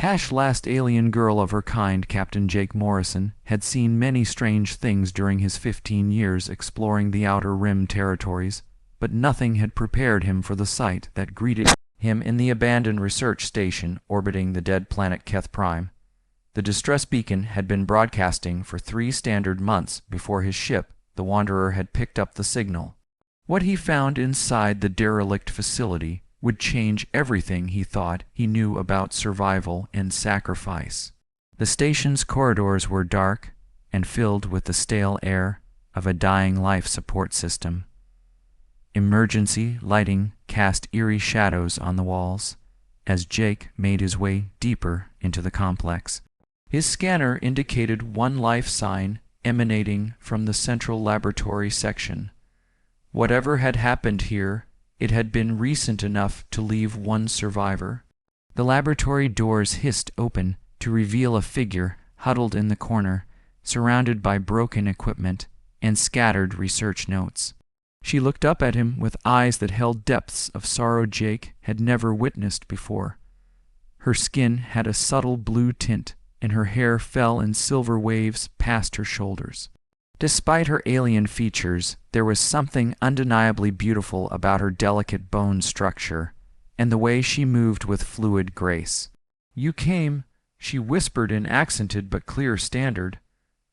Last alien girl of her kind, Captain Jake Morrison had seen many strange things during his 15 years exploring the Outer Rim territories, but nothing had prepared him for the sight that greeted him in the abandoned research station orbiting the dead planet Keth Prime. The distress beacon had been broadcasting for 3 standard months before his ship, the Wanderer, had picked up the signal. What he found inside the derelict facility would change everything he thought he knew about survival and sacrifice. The station's corridors were dark and filled with the stale air of a dying life support system. Emergency lighting cast eerie shadows on the walls as Jake made his way deeper into the complex. His scanner indicated one life sign emanating from the central laboratory section. Whatever had happened here, it had been recent enough to leave one survivor. The laboratory doors hissed open to reveal a figure huddled in the corner, surrounded by broken equipment and scattered research notes. She looked up at him with eyes that held depths of sorrow Jake had never witnessed before. Her skin had a subtle blue tint, and her hair fell in silver waves past her shoulders. Despite her alien features, there was something undeniably beautiful about her delicate bone structure and the way she moved with fluid grace. "You came," she whispered in accented but clear standard.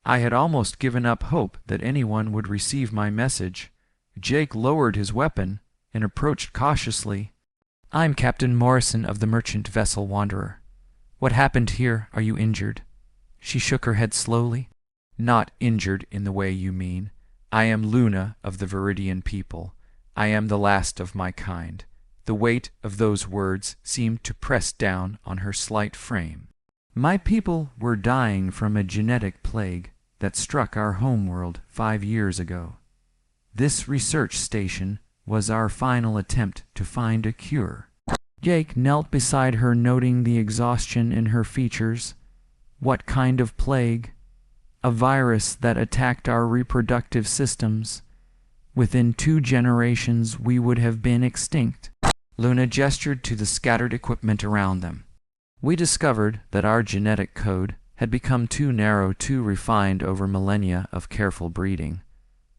"I had almost given up hope that anyone would receive my message." Jake lowered his weapon and approached cautiously. "I'm Captain Morrison of the merchant vessel Wanderer. What happened here? Are you injured?" She shook her head slowly. "Not injured in the way you mean. I am Luna of the Viridian people. I am the last of my kind." The weight of those words seemed to press down on her slight frame. "My people were dying from a genetic plague that struck our homeworld 5 years ago. This research station was our final attempt to find a cure." Jake knelt beside her, noting the exhaustion in her features. "What kind of plague?" "A virus that attacked our reproductive systems. Within 2 generations we would have been extinct." Luna gestured to the scattered equipment around them. "We discovered that our genetic code had become too narrow, too refined over millennia of careful breeding.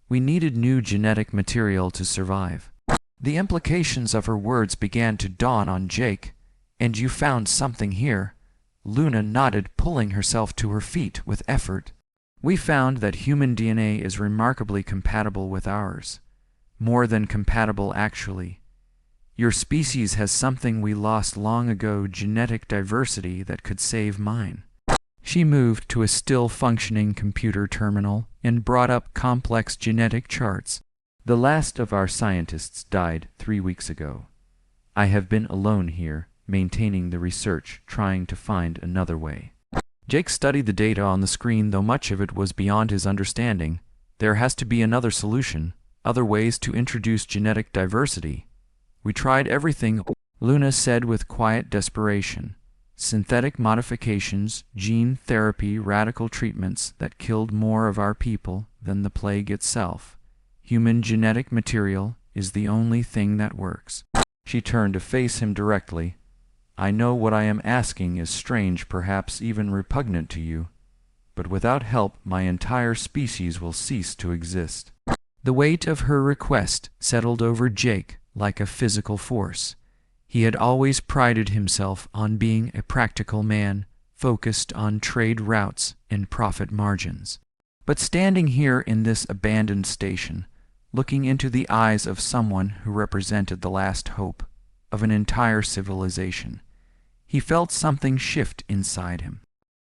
We needed new genetic material to survive." The implications of her words began to dawn on Jake. "And you found something here?" Luna nodded, pulling herself to her feet with effort. "We found that human DNA is remarkably compatible with ours. More than compatible, actually. Your species has something we lost long ago, genetic diversity that could save mine." She moved to a still-functioning computer terminal and brought up complex genetic charts. "The last of our scientists died 3 weeks ago. I have been alone here, maintaining the research, trying to find another way." Jake studied the data on the screen, though much of it was beyond his understanding. "There has to be another solution, other ways to introduce genetic diversity. We tried everything," Luna said with quiet desperation. "Synthetic modifications, gene therapy, radical treatments that killed more of our people than the plague itself. Human genetic material is the only thing that works." She turned to face him directly. "I know what I am asking is strange, perhaps even repugnant to you, but without help my entire species will cease to exist." The weight of her request settled over Jake like a physical force. He had always prided himself on being a practical man, focused on trade routes and profit margins. But standing here in this abandoned station, looking into the eyes of someone who represented the last hope of an entire civilization, he felt something shift inside him.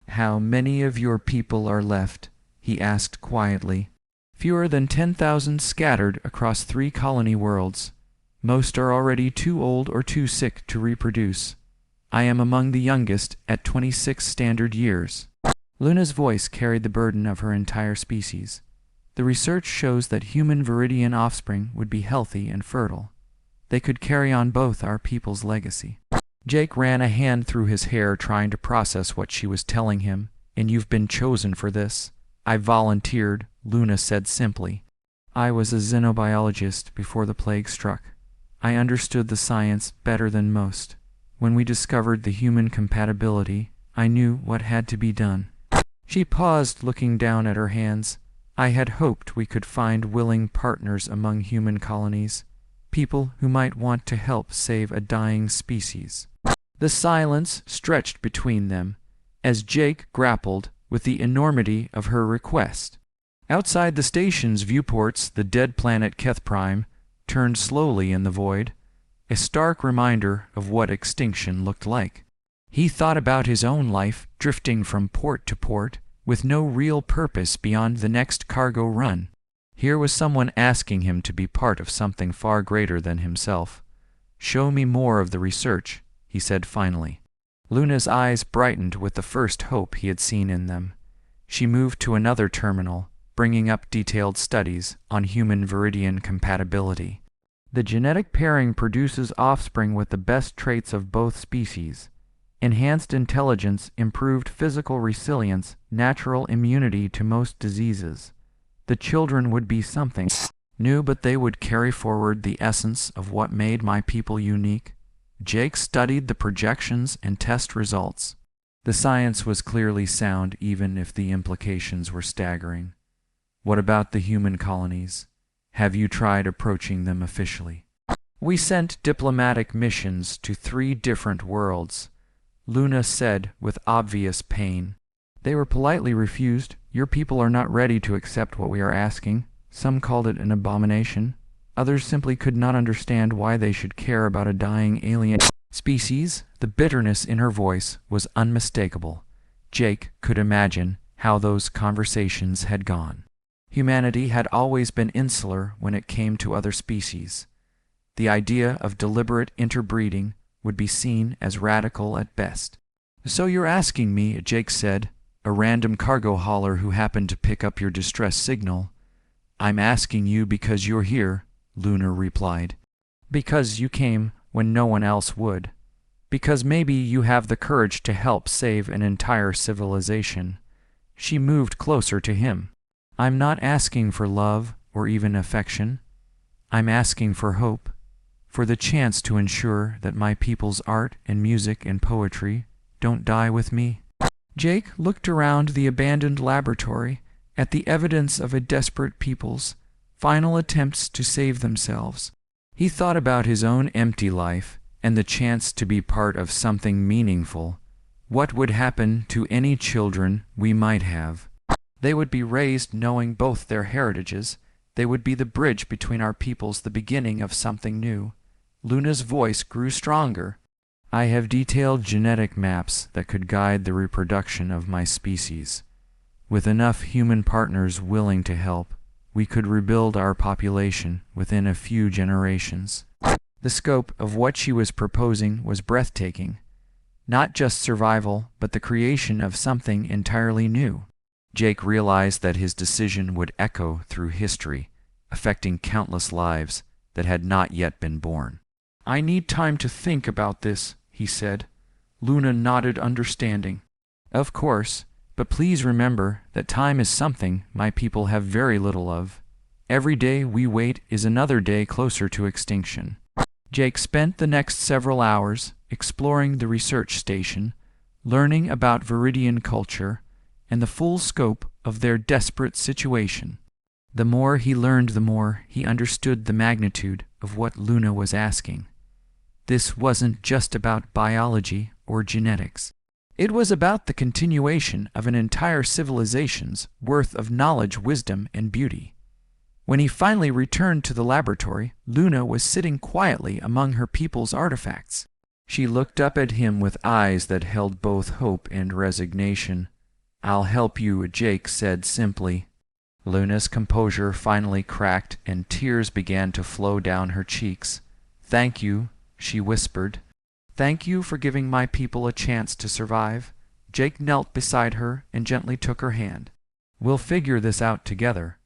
"How many of your people are left?" he asked quietly. "Fewer than 10,000 scattered across 3 colony worlds. Most are already too old or too sick to reproduce. I am among the youngest at 26 standard years." Luna's voice carried the burden of her entire species. "The research shows that human Viridian offspring would be healthy and fertile. They could carry on both our people's legacy." Jake ran a hand through his hair, trying to process what she was telling him. "And you've been chosen for this?" "I volunteered," Luna said simply. "I was a xenobiologist before the plague struck. I understood the science better than most. When we discovered the human compatibility, I knew what had to be done. She paused, looking down at her hands. I had hoped we could find willing partners among human colonies, people who might want to help save a dying species. The silence stretched between them as Jake grappled with the enormity of her request. Outside the station's viewports, the dead planet Keth Prime turned slowly in the void, a stark reminder of what extinction looked like. He thought about his own life, drifting from port to port, with no real purpose beyond the next cargo run. Here was someone asking him to be part of something far greater than himself. "Show me more of the research," he said finally. Luna's eyes brightened with the first hope he had seen in them. She moved to another terminal, bringing up detailed studies on human viridian compatibility. The genetic pairing produces offspring with the best traits of both species. Enhanced intelligence, improved physical resilience, natural immunity to most diseases. The children would be something new, but they would carry forward the essence of what made my people unique. Jake studied the projections and test results. The science was clearly sound, even if the implications were staggering. What about the human colonies? Have you tried approaching them officially? We sent diplomatic missions to 3 different worlds, Luna said with obvious pain. They were politely refused. Your people are not ready to accept what we are asking. Some called it an abomination. Others simply could not understand why they should care about a dying alien species. The bitterness in her voice was unmistakable. Jake could imagine how those conversations had gone. Humanity had always been insular when it came to other species. The idea of deliberate interbreeding would be seen as radical at best. "So you're asking me," Jake said, "a random cargo hauler who happened to pick up your distress signal." "I'm asking you because you're here," Luna replied. "Because you came when no one else would. Because maybe you have the courage to help save an entire civilization." She moved closer to him. "I'm not asking for love or even affection. I'm asking for hope, for the chance to ensure that my people's art and music and poetry don't die with me." Jake looked around the abandoned laboratory at the evidence of a desperate people's final attempts to save themselves. He thought about his own empty life and the chance to be part of something meaningful. What would happen to any children we might have? They would be raised knowing both their heritages. They would be the bridge between our peoples, the beginning of something new. Luna's voice grew stronger. "I have detailed genetic maps that could guide the reproduction of my species. With enough human partners willing to help, we could rebuild our population within a few generations." The scope of what she was proposing was breathtaking. Not just survival, but the creation of something entirely new. Jake realized that his decision would echo through history, affecting countless lives that had not yet been born. "I need time to think about this," he said. Luna nodded understanding. "Of course, but please remember that time is something my people have very little of. Every day we wait is another day closer to extinction." Jake spent the next several hours exploring the research station, learning about viridian culture and the full scope of their desperate situation. The more he learned, the more he understood the magnitude of what Luna was asking. This wasn't just about biology or genetics. It was about the continuation of an entire civilization's worth of knowledge, wisdom, and beauty. When he finally returned to the laboratory, Luna was sitting quietly among her people's artifacts. She looked up at him with eyes that held both hope and resignation. "I'll help you," Jake said simply. Luna's composure finally cracked and tears began to flow down her cheeks. "Thank you," she whispered. "Thank you for giving my people a chance to survive." Jake knelt beside her and gently took her hand. "We'll figure this out together,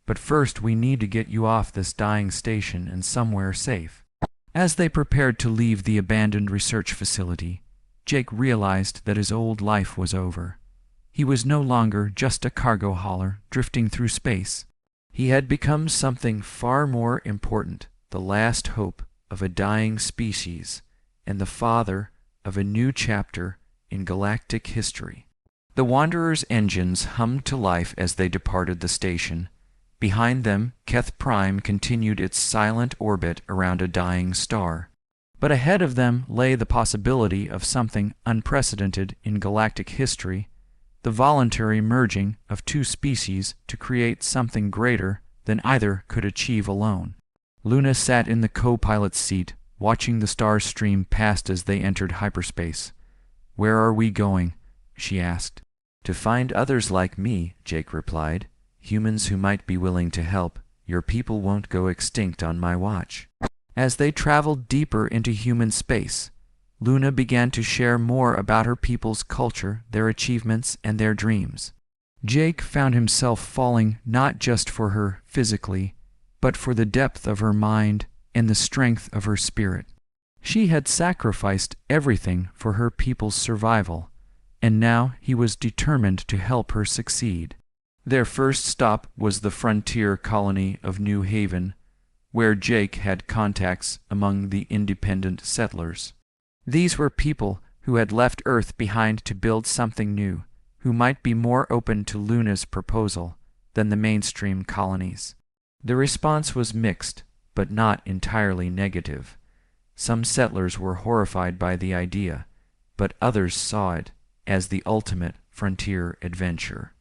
but first we need to get you off this dying station and somewhere safe." As they prepared to leave the abandoned research facility, Jake realized that his old life was over. He was no longer just a cargo hauler drifting through space. He had become something far more important, the last hope of a dying species, and the father of a new chapter in galactic history. The Wanderer's engines hummed to life as they departed the station. Behind them, Keth Prime continued its silent orbit around a dying star. But ahead of them lay the possibility of something unprecedented in galactic history, the voluntary merging of two species to create something greater than either could achieve alone. Luna sat in the co-pilot's seat, watching the stars stream past as they entered hyperspace. "Where are we going?" she asked. "To find others like me," Jake replied. "Humans who might be willing to help. Your people won't go extinct on my watch." As they traveled deeper into human space, Luna began to share more about her people's culture, their achievements, and their dreams. Jake found himself falling not just for her physically, but for the depth of her mind and the strength of her spirit. She had sacrificed everything for her people's survival, and now he was determined to help her succeed. Their first stop was the frontier colony of New Haven, where Jake had contacts among the independent settlers. These were people who had left Earth behind to build something new, who might be more open to Luna's proposal than the mainstream colonies. The response was mixed, but not entirely negative. Some settlers were horrified by the idea, but others saw it as the ultimate frontier adventure.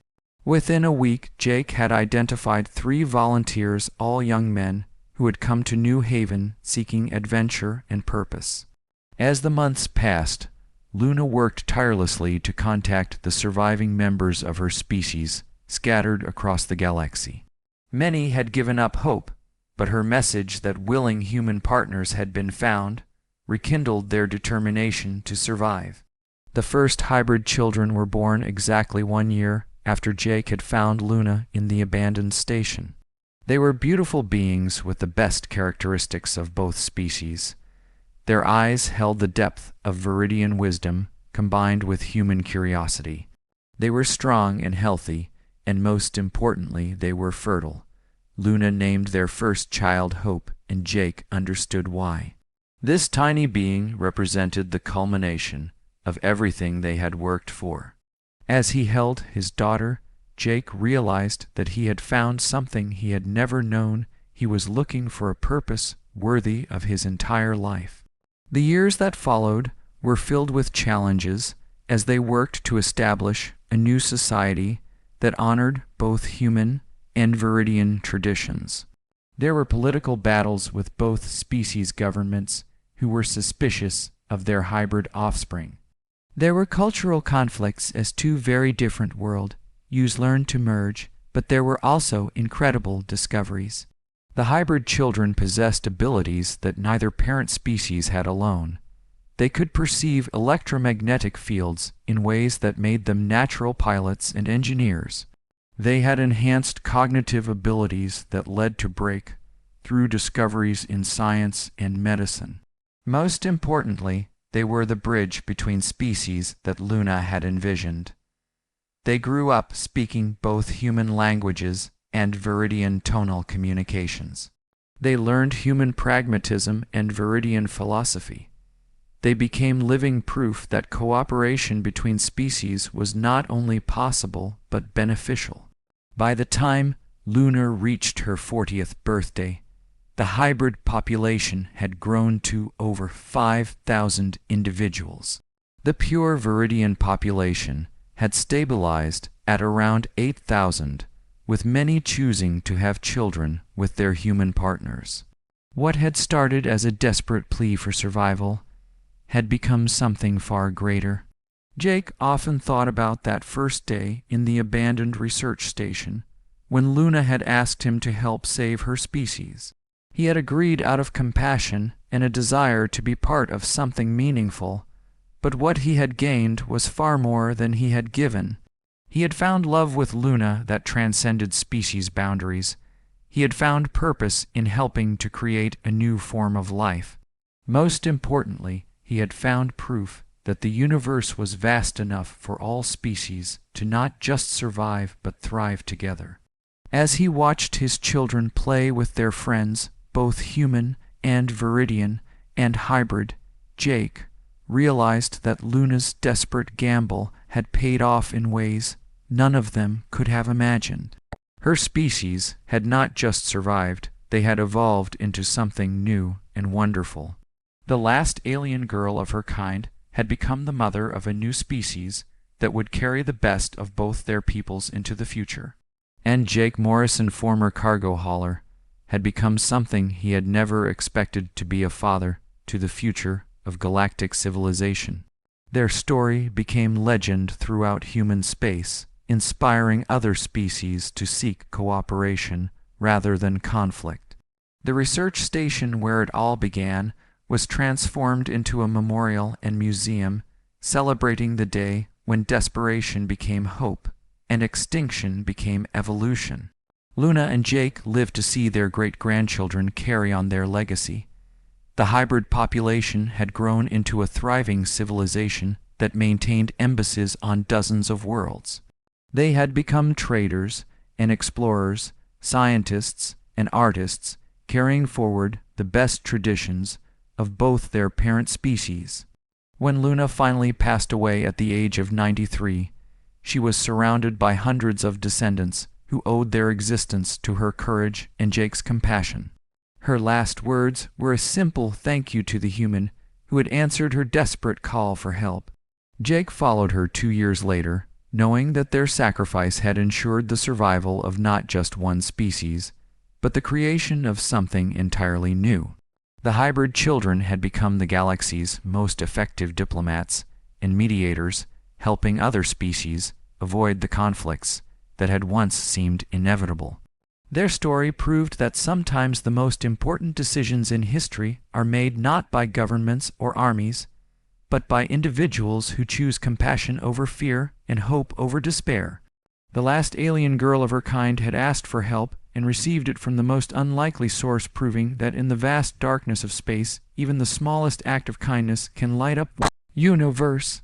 Within a week, Jake had identified 3 volunteers, all young men, who had come to New Haven seeking adventure and purpose. As the months passed, Luna worked tirelessly to contact the surviving members of her species scattered across the galaxy. Many had given up hope, but her message that willing human partners had been found rekindled their determination to survive. The first hybrid children were born exactly 1 year after Jake had found Luna in the abandoned station. They were beautiful beings with the best characteristics of both species. Their eyes held the depth of Viridian wisdom combined with human curiosity. They were strong and healthy, and most importantly, they were fertile. Luna named their first child Hope, and Jake understood why. This tiny being represented the culmination of everything they had worked for. As he held his daughter, Jake realized that he had found something he had never known. He was looking for a purpose worthy of his entire life. The years that followed were filled with challenges as they worked to establish a new society that honored both human and Viridian traditions. There were political battles with both species governments who were suspicious of their hybrid offspring. There were cultural conflicts as 2 very different worlds learned to merge, but there were also incredible discoveries. The hybrid children possessed abilities that neither parent species had alone. They could perceive electromagnetic fields in ways that made them natural pilots and engineers. They had enhanced cognitive abilities that led to breakthrough discoveries in science and medicine. Most importantly, they were the bridge between species that Luna had envisioned. They grew up speaking both human languages and Viridian tonal communications. They learned human pragmatism and Viridian philosophy. They became living proof that cooperation between species was not only possible but beneficial. By the time Luna reached her 40th birthday, the hybrid population had grown to over 5,000 individuals. The pure Viridian population had stabilized at around 8,000, with many choosing to have children with their human partners. What had started as a desperate plea for survival had become something far greater. Jake often thought about that first day in the abandoned research station, when Luna had asked him to help save her species. He had agreed out of compassion and a desire to be part of something meaningful, but what he had gained was far more than he had given. He had found love with Luna that transcended species boundaries. He had found purpose in helping to create a new form of life. Most importantly, he had found proof that the universe was vast enough for all species to not just survive but thrive together. As he watched his children play with their friends, both human and Viridian and hybrid, Jake realized that Luna's desperate gamble had paid off in ways none of them could have imagined. Her species had not just survived, they had evolved into something new and wonderful. The last alien girl of her kind had become the mother of a new species that would carry the best of both their peoples into the future. And Jake Morrison, former cargo hauler, had become something he had never expected to be: a father to the future of galactic civilization. Their story became legend throughout human space, inspiring other species to seek cooperation rather than conflict. The research station where it all began was transformed into a memorial and museum, celebrating the day when desperation became hope and extinction became evolution. Luna and Jake lived to see their great-grandchildren carry on their legacy. The hybrid population had grown into a thriving civilization that maintained embassies on dozens of worlds. They had become traders and explorers, scientists and artists, carrying forward the best traditions of both their parent species. When Luna finally passed away at the age of 93, she was surrounded by hundreds of descendants who owed their existence to her courage and Jake's compassion. Her last words were a simple thank you to the human who had answered her desperate call for help. Jake followed her 2 years later, knowing that their sacrifice had ensured the survival of not just one species, but the creation of something entirely new. The hybrid children had become the galaxy's most effective diplomats and mediators, helping other species avoid the conflicts that had once seemed inevitable. Their story proved that sometimes the most important decisions in history are made not by governments or armies, but by individuals who choose compassion over fear and hope over despair. The last alien girl of her kind had asked for help and received it from the most unlikely source, proving that in the vast darkness of space, even the smallest act of kindness can light up the universe.